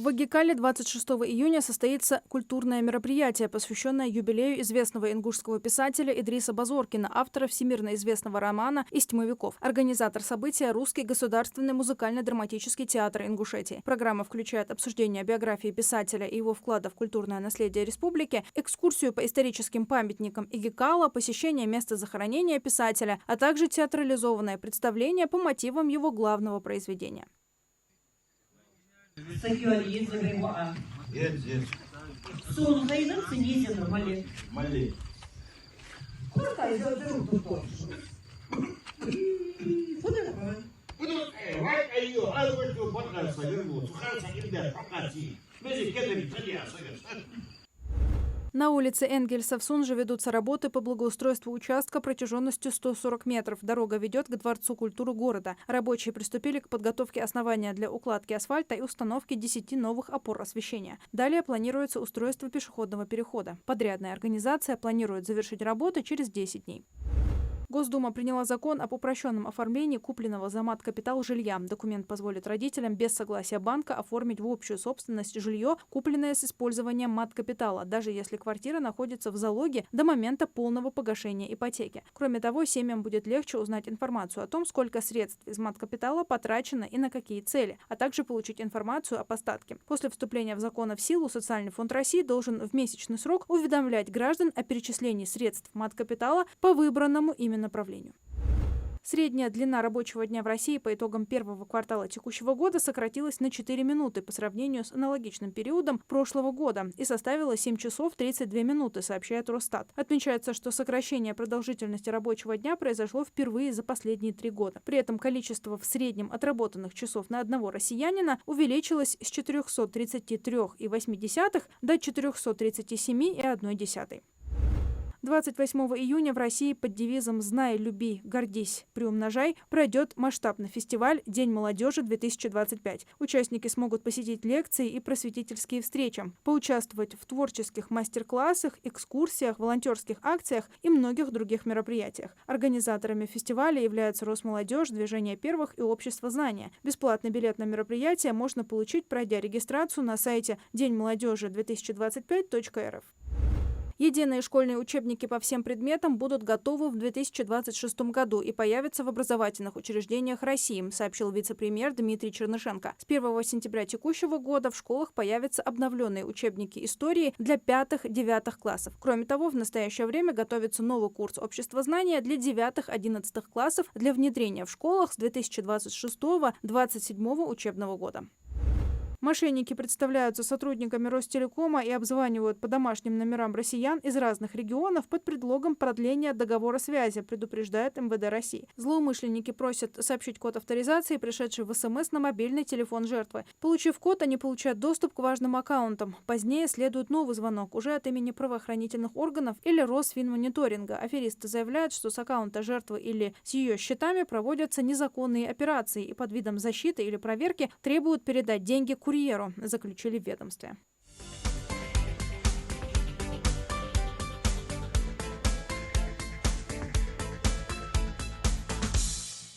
В Агикале 26 июня состоится культурное мероприятие, посвященное юбилею известного ингушского писателя Идриса Базоркина, автора всемирно известного романа «Из тьмы веков». Организатор события – Русский государственный музыкально-драматический театр Ингушетии. Программа включает обсуждение биографии писателя и его вклада в культурное наследие республики, экскурсию по историческим памятникам Агикала, посещение места захоронения писателя, а также театрализованное представление по мотивам его главного произведения. На улице Энгельса в Сунже ведутся работы по благоустройству участка протяженностью 140 метров. Дорога ведет к Дворцу культуры города. Рабочие приступили к подготовке основания для укладки асфальта и установки 10 новых опор освещения. Далее планируется устройство пешеходного перехода. Подрядная организация планирует завершить работы через 10 дней. Госдума приняла закон об упрощенном оформлении купленного за мат-капитал жилья. Документ позволит родителям без согласия банка оформить в общую собственность жилье, купленное с использованием мат-капитала, даже если квартира находится в залоге до момента полного погашения ипотеки. Кроме того, семьям будет легче узнать информацию о том, сколько средств из мат-капитала потрачено и на какие цели, а также получить информацию об остатке. После вступления в закон в силу Социальный фонд России должен в месячный срок уведомлять граждан о перечислении средств мат-капитала по выбранному ими направлению. Средняя длина рабочего дня в России по итогам первого квартала текущего года сократилась на 4 минуты по сравнению с аналогичным периодом прошлого года и составила 7 часов 32 минуты, сообщает Росстат. Отмечается, что сокращение продолжительности рабочего дня произошло впервые за последние 3 года. При этом количество в среднем отработанных часов на одного россиянина увеличилось с 433,8 до 437,1. 28 июня в России под девизом «Знай, люби, гордись, приумножай» пройдет масштабный фестиваль «День молодежи-2025». Участники смогут посетить лекции и просветительские встречи, поучаствовать в творческих мастер-классах, экскурсиях, волонтерских акциях и многих других мероприятиях. Организаторами фестиваля являются Росмолодежь, Движение первых и Общество знания. Бесплатный билет на мероприятие можно получить, пройдя регистрацию на сайте деньмолодежи2025.рф. Единые школьные учебники по всем предметам будут готовы в 2026 году и появятся в образовательных учреждениях России, сообщил вице-премьер Дмитрий Чернышенко. С 1 сентября текущего года в школах появятся обновленные учебники истории для 5-9 классов. Кроме того, в настоящее время готовится новый курс обществознания для 9-11 классов для внедрения в школах с 2026-2027 учебного года. Мошенники представляются сотрудниками Ростелекома и обзванивают по домашним номерам россиян из разных регионов под предлогом продления договора связи, предупреждает МВД России. Злоумышленники просят сообщить код авторизации, пришедший в СМС на мобильный телефон жертвы. Получив код, они получают доступ к важным аккаунтам. Позднее следует новый звонок уже от имени правоохранительных органов или Росфинмониторинга. Аферисты заявляют, что с аккаунта жертвы или с ее счетами проводятся незаконные операции и под видом защиты или проверки требуют передать деньги курьеру, заключили в ведомстве.